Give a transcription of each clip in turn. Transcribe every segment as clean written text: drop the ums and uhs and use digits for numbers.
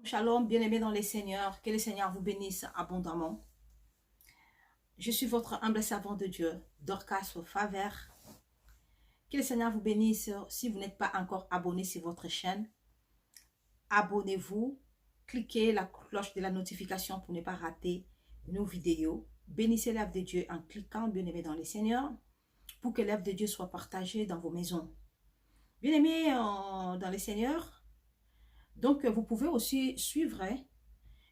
Shalom, bien-aimés dans les Seigneurs, que le Seigneur vous bénisse abondamment. Je suis votre humble servant de Dieu, Dorcas Faver. Que le Seigneur vous bénisse. Si vous n'êtes pas encore abonné sur votre chaîne, abonnez-vous, cliquez la cloche de la notification pour ne pas rater nos vidéos. Bénissez l'œuvre de Dieu en cliquant, bien-aimés dans les Seigneurs, pour que l'œuvre de Dieu soit partagée dans vos maisons. Bien-aimés dans les Seigneurs, donc vous pouvez aussi suivre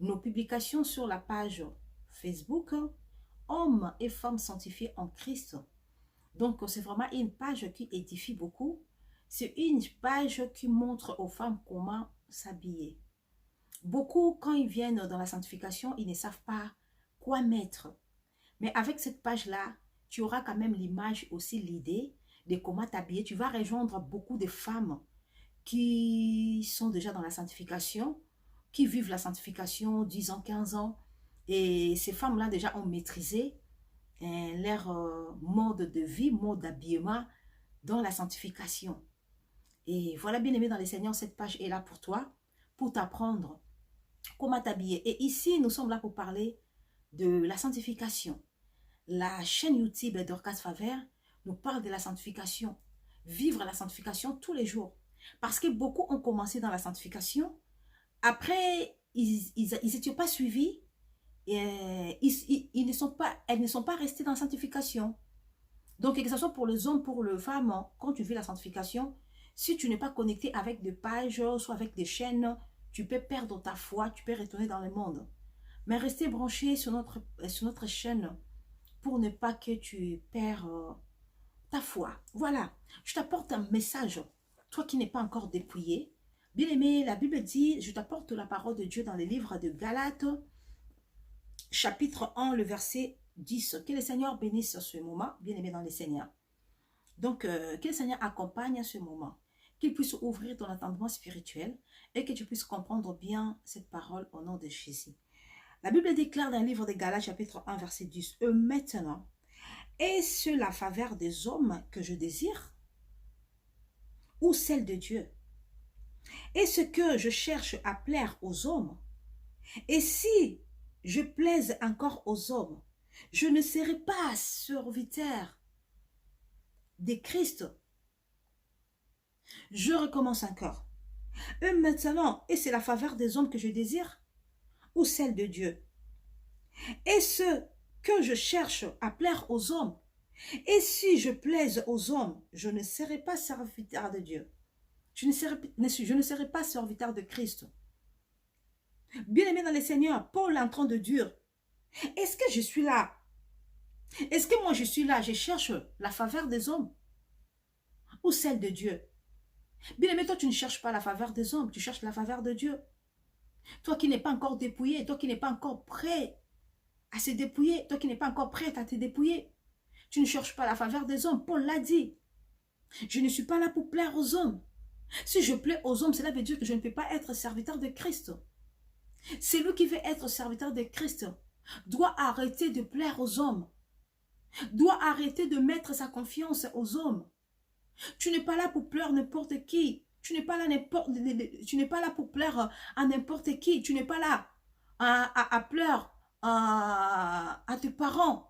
nos publications sur la page Facebook Hommes et femmes sanctifiés en Christ. Donc c'est vraiment une page qui édifie beaucoup. C'est une page qui montre aux femmes comment s'habiller. Beaucoup, quand ils viennent dans la sanctification, ils ne savent pas quoi mettre. Mais avec cette page-là, tu auras quand même l'image, aussi l'idée de comment t'habiller. Tu vas rejoindre beaucoup de femmes qui sont déjà dans la sanctification, qui vivent la sanctification 10 ans, 15 ans. Et ces femmes-là déjà ont maîtrisé leur mode de vie, mode d'habillement dans la sanctification. Et voilà, bien aimé dans les Seigneurs, cette page est là pour toi, pour t'apprendre comment t'habiller. Et ici, nous sommes là pour parler de la sanctification. La chaîne YouTube Dorcas Faver nous parle de la sanctification. Vivre la sanctification tous les jours. Parce que beaucoup ont commencé dans la sanctification. Après, ils n'étaient pas suivis. Et elles ne sont pas restées dans la sanctification. Donc, que ce soit pour les hommes, pour les femmes, quand tu vis la sanctification, si tu n'es pas connecté avec des pages, soit avec des chaînes, tu peux perdre ta foi, tu peux retourner dans le monde. Mais rester branché sur notre chaîne pour ne pas que tu perds ta foi. Voilà, je t'apporte un message, toi qui n'es pas encore dépouillé. Bien aimé, la Bible dit, je t'apporte la parole de Dieu dans les livres de Galates, chapitre 1, le verset 10. Que le Seigneur bénisse ce moment, bien aimé dans les Seigneurs. Donc, que le Seigneur accompagne ce moment, qu'il puisse ouvrir ton entendement spirituel et que tu puisses comprendre bien cette parole au nom de Jésus. La Bible déclare dans le livre de Galates, chapitre 1, verset 10, « Maintenant, est-ce la faveur des hommes que je désire ou celle de Dieu? Est-ce que je cherche à plaire aux hommes? Et si je plaise encore aux hommes, je ne serai pas serviteur de Christ. » Je recommence encore. Maintenant, et c'est la faveur des hommes que je désire ou celle de Dieu? Est-ce que je cherche à plaire aux hommes? Et si je plaise aux hommes, je ne serai pas serviteur de Dieu. Je ne serai pas serviteur de Christ. Bien-aimé dans le Seigneur, Paul est en train de dire, est-ce que je suis là? Est-ce que moi je suis là, je cherche la faveur des hommes ou celle de Dieu? Bien-aimé, toi tu ne cherches pas la faveur des hommes, tu cherches la faveur de Dieu. Toi qui n'es pas encore dépouillé, toi qui n'es pas encore prêt à se dépouiller, toi qui n'es pas encore prêt à te dépouiller, tu ne cherches pas la faveur des hommes. Paul l'a dit. Je ne suis pas là pour plaire aux hommes. Si je plais aux hommes, cela veut dire que je ne peux pas être serviteur de Christ. Celui qui veut être serviteur de Christ doit arrêter de plaire aux hommes, doit arrêter de mettre sa confiance aux hommes. Tu n'es pas là pour plaire n'importe qui. Tu n'es pas là pour plaire à n'importe qui. Tu n'es pas là à plaire à tes parents.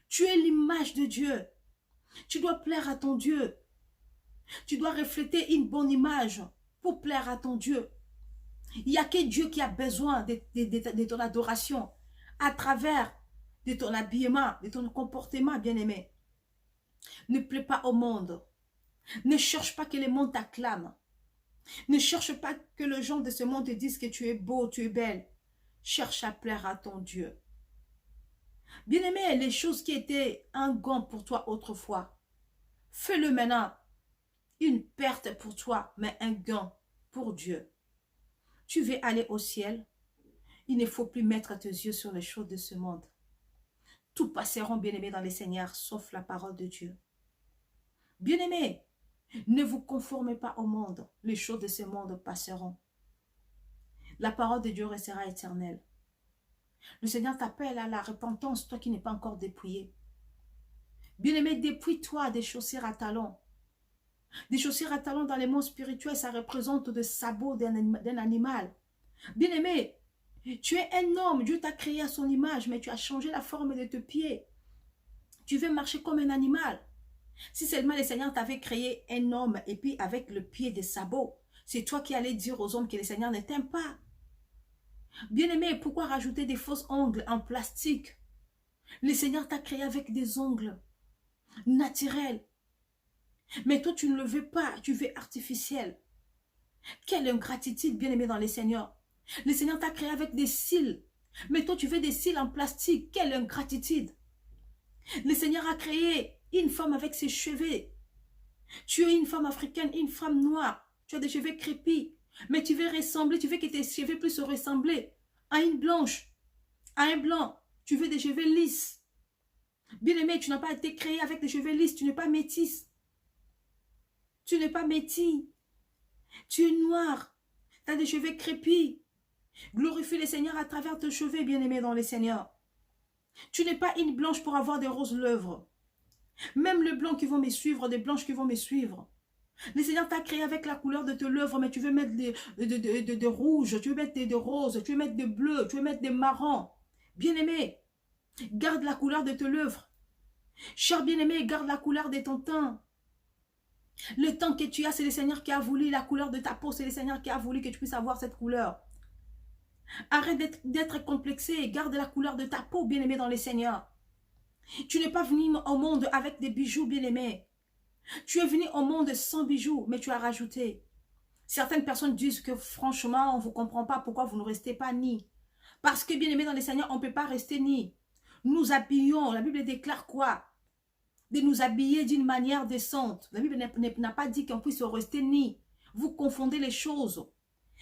Tu es l'image de Dieu. Tu dois plaire à ton Dieu. Tu dois refléter une bonne image pour plaire à ton Dieu. Il n'y a que Dieu qui a besoin de ton adoration à travers de ton habillement, de ton comportement, bien-aimé. Ne plaît pas au monde. Ne cherche pas que le monde t'acclame. Ne cherche pas que les gens de ce monde te disent que tu es beau, tu es belle. Cherche à plaire à ton Dieu. Bien-aimé, les choses qui étaient un gant pour toi autrefois, fais-le maintenant. Une perte pour toi, mais un gain pour Dieu. Tu veux aller au ciel, il ne faut plus mettre tes yeux sur les choses de ce monde. Tout passeront, bien-aimés dans les Seigneurs, sauf la parole de Dieu. Bien-aimés, ne vous conformez pas au monde. Les choses de ce monde passeront. La parole de Dieu restera éternelle. Le Seigneur t'appelle à la repentance, toi qui n'es pas encore dépouillé. Bien-aimé, dépouille-toi des chaussures à talons. Des chaussures à talons dans les mondes spirituels, ça représente des sabots d'un animal. Bien-aimé, tu es un homme, Dieu t'a créé à son image, mais tu as changé la forme de tes pieds. Tu veux marcher comme un animal. Si seulement le Seigneur t'avait créé un homme et puis avec le pied des sabots, c'est toi qui allais dire aux hommes que le Seigneur ne t'aime pas. Bien-aimé, pourquoi rajouter des fausses ongles en plastique? Le Seigneur t'a créé avec des ongles naturels. Mais toi, tu ne le veux pas, tu veux artificiel. Quelle ingratitude, bien-aimé dans le Seigneur. Le Seigneur t'a créé avec des cils. Mais toi, tu veux des cils en plastique. Quelle ingratitude. Le Seigneur a créé une femme avec ses cheveux. Tu es une femme africaine, une femme noire. Tu as des cheveux crépus. Mais tu veux ressembler, tu veux que tes cheveux puissent ressembler à une blanche, à un blanc. Tu veux des cheveux lisses. Bien-aimé, tu n'as pas été créé avec des cheveux lisses. Tu n'es pas métisse. Tu n'es pas métis. Tu es noir. Tu as des cheveux crépus. Glorifie le Seigneur à travers tes cheveux, bien-aimé dans le Seigneur. Tu n'es pas une blanche pour avoir des roses lèvres. Même les blancs qui vont me suivre, des blanches qui vont me suivre. Le Seigneur t'a créé avec la couleur de tes lèvres, mais tu veux mettre de rouge, tu veux mettre de rose, tu veux mettre de bleu, tu veux mettre de marron. Bien-aimé, garde la couleur de tes lèvres. Cher bien-aimé, garde la couleur de ton teint. Le teint que tu as, c'est le Seigneur qui a voulu. La couleur de ta peau, c'est le Seigneur qui a voulu que tu puisses avoir cette couleur. Arrête d'être complexé. Garde la couleur de ta peau, bien-aimé dans le Seigneur. Tu n'es pas venu au monde avec des bijoux, bien-aimé. Tu es venu au monde sans bijoux, mais tu as rajouté. Certaines personnes disent que franchement, on ne vous comprend pas pourquoi vous ne restez pas ni. Parce que, bien-aimé dans le Seigneur, on ne peut pas rester ni. Nous habillons. La Bible déclare quoi? De nous habiller d'une manière décente. La Bible n'a pas dit qu'on puisse rester ni. Vous confondez les choses.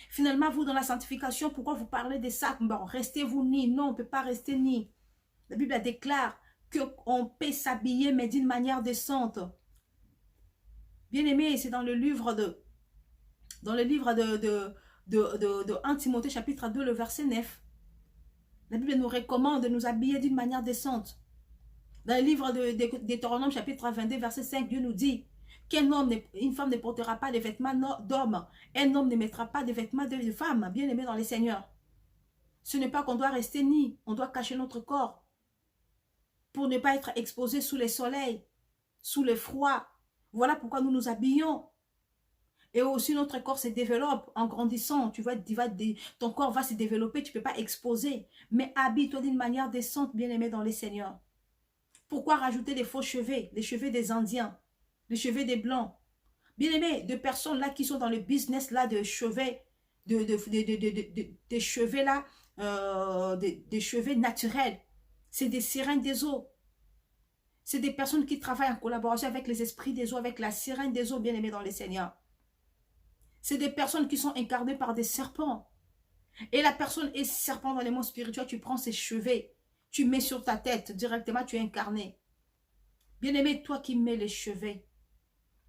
Finalement, vous, dans la sanctification, pourquoi vous parlez de ça? Bon, restez-vous ni. Non, on ne peut pas rester ni. La Bible déclare qu'on peut s'habiller, mais d'une manière décente. Bien-aimé, c'est dans le livre de 1 Timothée chapitre 2, le verset 9. La Bible nous recommande de nous habiller d'une manière décente. Dans le livre de Deutéronome chapitre 22, verset 5, Dieu nous dit qu'une femme ne portera pas de vêtements d'homme. Un homme ne mettra pas de vêtements de femme, bien-aimé dans le Seigneur. Ce n'est pas qu'on doit rester nu, on doit cacher notre corps pour ne pas être exposé sous le soleil, sous le froid. Voilà pourquoi nous nous habillons. Et aussi notre corps se développe en grandissant. Ton corps va se développer, tu ne peux pas exposer. Mais habille-toi d'une manière décente, bien-aimé dans le Seigneur. Pourquoi rajouter des faux cheveux, les cheveux des Indiens, les cheveux des Blancs? Bien-aimé, de personnes là qui sont dans le business là de cheveux, des cheveux là, des cheveux naturels. C'est des sirènes des eaux. C'est des personnes qui travaillent en collaboration avec les esprits des eaux, avec la sirène des eaux, bien-aimé dans le Seigneur. C'est des personnes qui sont incarnées par des serpents. Et la personne est serpent dans les mondes spirituels, tu prends ses cheveux, tu mets sur ta tête, directement tu es incarné. Bien-aimé, toi qui mets les cheveux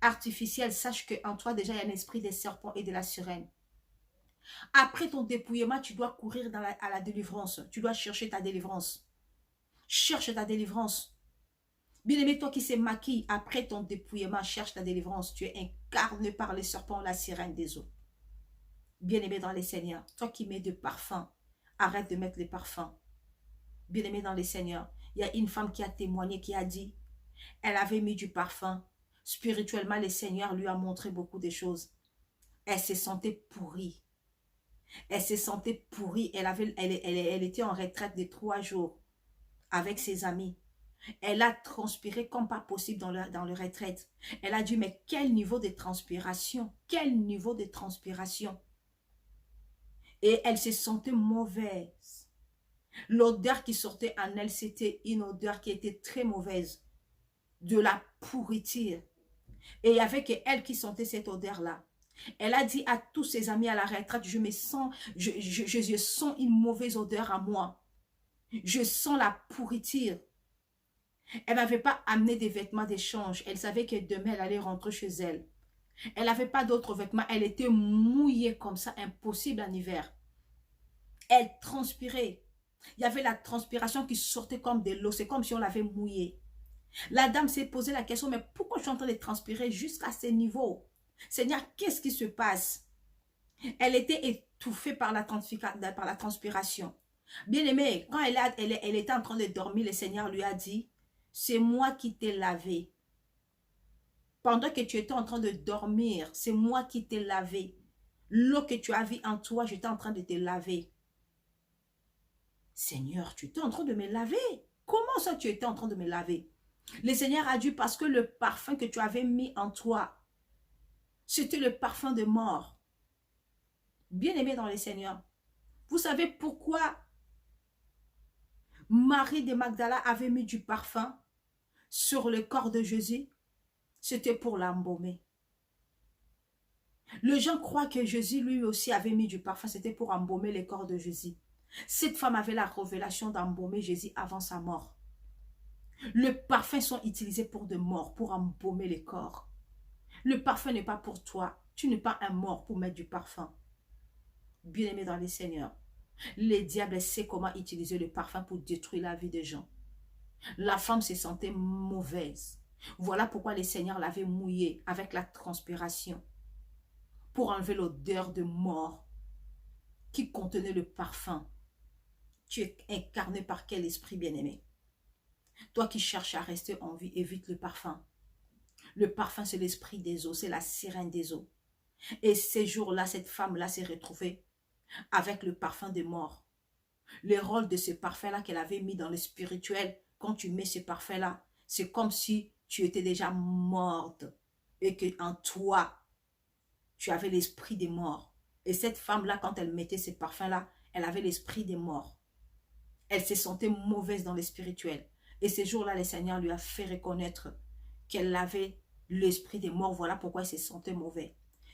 artificiels, sache qu'en toi déjà il y a un esprit des serpents et de la sirène. Après ton dépouillement, tu dois courir à la délivrance. Tu dois chercher ta délivrance. Cherche ta délivrance. Bien-aimé, toi qui se maquille, après ton dépouillement, cherche ta délivrance. Tu es incarné par les serpents, la sirène des eaux. Bien-aimé dans les Seigneurs, toi qui mets de parfum, arrête de mettre les parfums. Bien-aimé dans les Seigneurs, il y a une femme qui a témoigné, qui a dit, elle avait mis du parfum. Spirituellement, le Seigneur lui a montré beaucoup de choses. Elle se sentait pourrie. Elle se sentait pourrie. Elle était en retraite de 3 jours avec ses amis. Elle a transpiré comme pas possible dans le retraite. Elle a dit, mais quel niveau de transpiration? Quel niveau de transpiration? Et elle se sentait mauvaise. L'odeur qui sortait en elle, c'était une odeur qui était très mauvaise. De la pourriture. Et il y avait qu'elle qui sentait cette odeur-là. Elle a dit à tous ses amis à la retraite, je sens une mauvaise odeur à moi. Je sens la pourriture. Elle n'avait pas amené des vêtements d'échange. Elle savait que demain, elle allait rentrer chez elle. Elle n'avait pas d'autres vêtements. Elle était mouillée comme ça, impossible en hiver. Elle transpirait. Il y avait la transpiration qui sortait comme de l'eau. C'est comme si on l'avait mouillée. La dame s'est posé la question, mais pourquoi je suis en train de transpirer jusqu'à ce niveau? Seigneur, qu'est-ce qui se passe? Elle était étouffée par la transpiration. Bien-aimée, quand elle était en train de dormir, le Seigneur lui a dit, c'est moi qui t'ai lavé. Pendant que tu étais en train de dormir, c'est moi qui t'ai lavé. L'eau que tu as vue en toi, j'étais en train de te laver. Seigneur, tu étais en train de me laver? Comment ça tu étais en train de me laver? Le Seigneur a dit parce que le parfum que tu avais mis en toi, c'était le parfum de mort. Bien-aimé dans le Seigneur, vous savez pourquoi Marie de Magdala avait mis du parfum sur le corps de Jésus? C'était pour l'embaumer. Les gens croient que Jésus lui aussi avait mis du parfum, c'était pour embaumer le corps de Jésus. Cette femme avait la révélation d'embaumer Jésus avant sa mort. Le parfum sont utilisés pour de morts, pour embaumer les corps. Le parfum n'est pas pour toi. Tu n'es pas un mort pour mettre du parfum. Bien-aimé dans les seigneurs, le diable sait comment utiliser le parfum pour détruire la vie des gens. La femme se sentait mauvaise. Voilà pourquoi les seigneurs l'avaient mouillée avec la transpiration pour enlever l'odeur de mort qui contenait le parfum. Tu es incarné par quel esprit, bien-aimé? Toi qui cherches à rester en vie, évite le parfum. Le parfum, c'est l'esprit des eaux, c'est la sirène des eaux. Et ces jours-là, cette femme-là s'est retrouvée avec le parfum de mort. Le rôle de ce parfum-là qu'elle avait mis dans le spirituel, quand tu mets ce parfum-là, c'est comme si tu étais déjà morte et que en toi, tu avais l'esprit des morts. Et cette femme-là, quand elle mettait ce parfum-là, elle avait l'esprit des morts. Elle se sentait mauvaise dans le spirituel. Et ces jours-là, le Seigneur lui a fait reconnaître qu'elle avait l'esprit des morts. Voilà pourquoi elle se sentait mauvaise.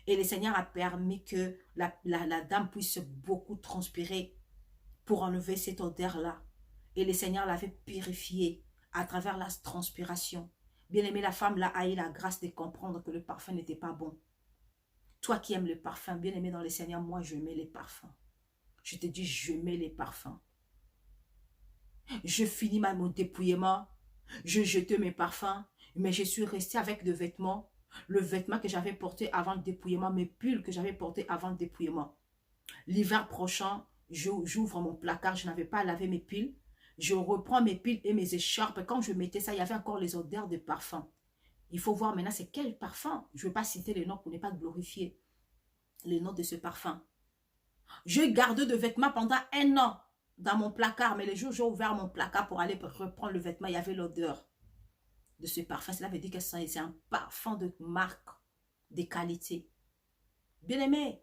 Et le Seigneur a permis que la dame puisse beaucoup transpirer pour enlever cette odeur-là. Et le Seigneur l'avait purifiée à travers la transpiration. Bien aimé, la femme là a eu la grâce de comprendre que le parfum n'était pas bon. Toi qui aimes le parfum, bien aimé dans le Seigneur, moi je mets les parfums. Je te dis, je mets les parfums. Je finis mon dépouillement. Je jetais mes parfums, mais je suis restée avec le vêtement que j'avais porté avant le dépouillement, mes pulls que j'avais portés avant le dépouillement. L'hiver prochain, j'ouvre mon placard, je n'avais pas lavé mes piles. Je reprends mes piles et mes écharpes. Quand je mettais ça, il y avait encore les odeurs de parfum. Il faut voir maintenant c'est quel parfum. Je ne vais pas citer les noms pour ne pas glorifier les noms de ce parfum. Je gardais de vêtements pendant 1 an dans mon placard, mais le jour où j'ai ouvert mon placard pour aller reprendre le vêtement, il y avait l'odeur de ce parfum. Cela veut dire que c'est un parfum de marque, de qualité. Bien-aimé,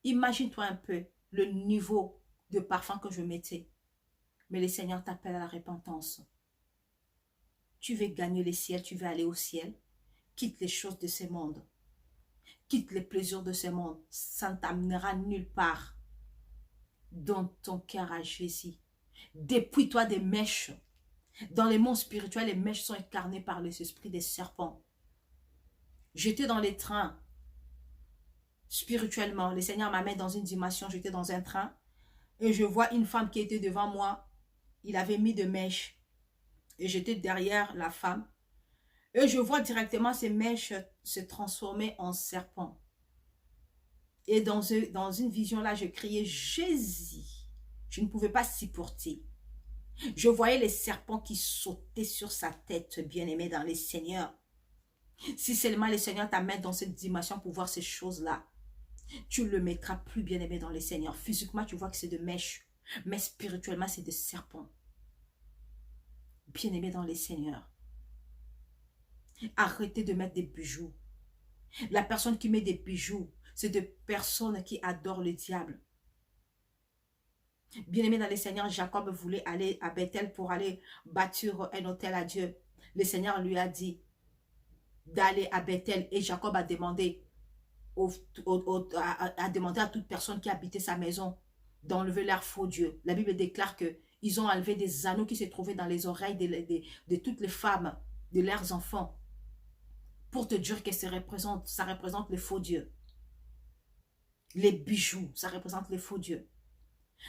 imagine-toi un peu le niveau de parfum que je mettais. Mais le Seigneur t'appelle à la repentance. Tu veux gagner le ciel, tu veux aller au ciel. Quitte les choses de ce monde. Quitte les plaisirs de ce monde. Ça ne t'amènera nulle part. Donne ton cœur à Jésus. Dépouille-toi des mèches. Dans le monde spirituel, les mèches sont incarnées par les esprits des serpents. J'étais dans les trains. Spirituellement, le Seigneur m'amène dans une dimension. J'étais dans un train. Et je vois une femme qui était devant moi. Il avait mis de mèches. Et j'étais derrière la femme. Et je vois directement ces mèches se transformer en serpents. Et dans une vision là, je criais Jésus. Je ne pouvais pas supporter. Je voyais les serpents qui sautaient sur sa tête, bien-aimé dans les seigneurs. Si seulement le Seigneur t'amène dans cette dimension pour voir ces choses-là, tu ne le mettras plus, bien-aimé dans les seigneurs. Physiquement, tu vois que c'est de mèches, mais spirituellement, c'est de serpents. Bien-aimé dans les seigneurs. Arrêtez de mettre des bijoux. La personne qui met des bijoux, c'est des personnes qui adorent le diable. Bien-aimé dans les seigneurs, Jacob voulait aller à Bethel pour aller bâtir un hôtel à Dieu. Le Seigneur lui a dit d'aller à Bethel et Jacob a demandé à toute personne qui habitait sa maison d'enlever leurs faux dieux. La Bible déclare qu'ils ont enlevé des anneaux qui se trouvaient dans les oreilles de toutes les femmes, de leurs enfants, pour te dire que ça représente les faux dieux. Les bijoux, ça représente les faux dieux.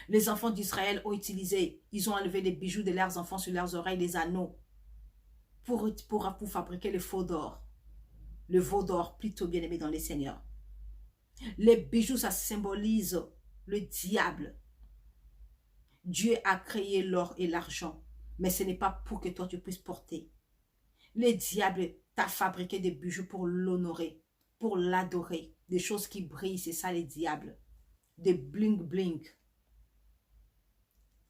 Les enfants d'Israël ont utilisé, ils ont enlevé les bijoux de leurs enfants sur leurs oreilles, les anneaux. pour fabriquer le faux d'or. Le veau d'or, plutôt bien aimé dans les seigneurs. Les bijoux, ça symbolise le diable. Dieu a créé l'or et l'argent, mais ce n'est pas pour que toi tu puisses porter. Le diable t'a fabriqué des bijoux pour l'honorer, pour l'adorer. Des choses qui brillent, c'est ça les diables. Des bling bling.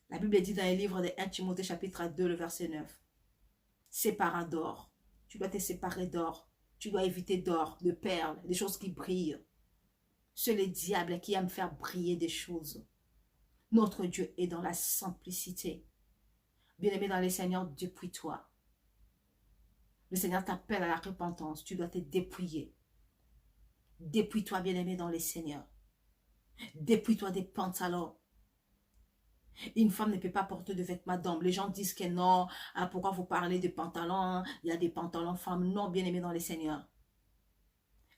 La Bible dit dans le livre de 1 Timothée chapitre 2, le verset 9. Séparant d'or. Tu dois te séparer d'or. Tu dois éviter d'or, de perles, des choses qui brillent. C'est le diable qui aime faire briller des choses. Notre Dieu est dans la simplicité. Bien-aimé dans les seigneurs, dépouille-toi. Le Seigneur t'appelle à la repentance. Tu dois te dépouiller. Dépouille-toi, bien-aimé dans les seigneurs. Dépouille-toi des pantalons. Une femme ne peut pas porter de vêtements d'homme. Les gens disent que non. Ah, pourquoi vous parlez de pantalons? Il y a des pantalons femmes. Non, bien-aimé dans les seigneurs.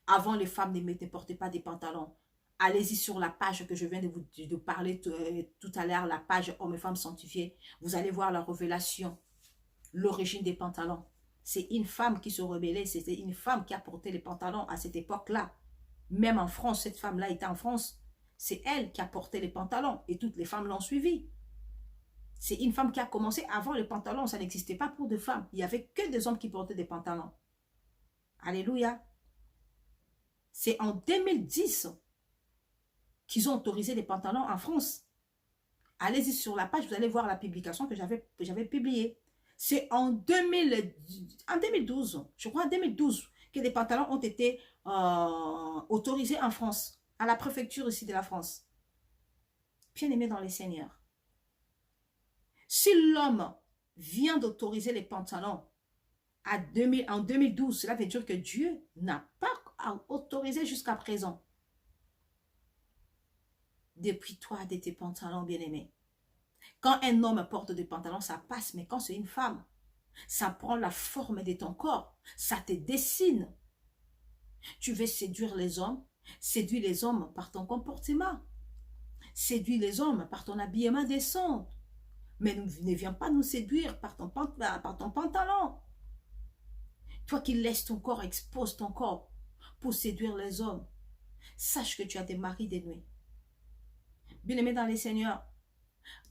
Avant, les femmes ne portaient pas des pantalons. Allez-y sur la page que je viens de parler tout à l'heure, la page Hommes et Femmes Sanctifiés. Vous allez voir la révélation, l'origine des pantalons. C'est une femme qui se rebellait, c'était une femme qui a porté les pantalons à cette époque-là. Même en France, cette femme-là était en France. C'est elle qui a porté les pantalons et toutes les femmes l'ont suivie. C'est une femme qui a commencé avant les pantalons, ça n'existait pas pour des femmes. Il n'y avait que des hommes qui portaient des pantalons. Alléluia. C'est en 2010 qu'ils ont autorisé les pantalons en France. Allez-y sur la page, vous allez voir la publication que j'avais publiée. C'est en 2012, je crois en 2012, que les pantalons ont été autorisés en France, à la préfecture ici de la France. Bien-aimé dans les seigneurs. Si l'homme vient d'autoriser les pantalons en 2012, cela veut dire que Dieu n'a pas autorisé jusqu'à présent. Dépouille-toi de tes pantalons, bien-aimés. Quand un homme porte des pantalons, ça passe. Mais quand c'est une femme, ça prend la forme de ton corps. Ça te dessine. Tu veux séduire les hommes. Séduis les hommes par ton comportement. Séduis les hommes par ton habillement décent. Mais ne viens pas nous séduire par ton pantalon. Toi qui laisses ton corps, expose ton corps pour séduire les hommes. Sache que tu as des maris dénués. Bien-aimés dans les seigneurs,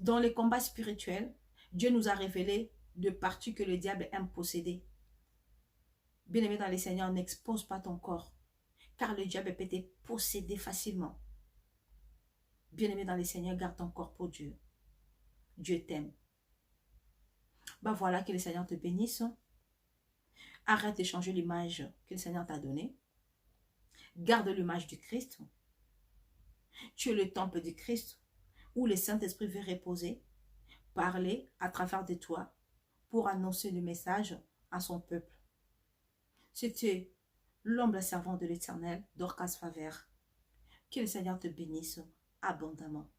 dans les combats spirituels, Dieu nous a révélé de parties que le diable aime posséder. Bien-aimé dans les seigneurs, n'expose pas ton corps, car le diable peut te posséder facilement. Bien-aimé dans les seigneurs, garde ton corps pour Dieu. Dieu t'aime. Ben voilà, que le Seigneur te bénisse. Arrête de changer l'image que le Seigneur t'a donnée. Garde l'image du Christ. Tu es le temple du Christ où le Saint-Esprit veut reposer, parler à travers de toi pour annoncer le message à son peuple. C'était l'humble servant de l'Éternel, Dorcas Favert. Que le Seigneur te bénisse abondamment.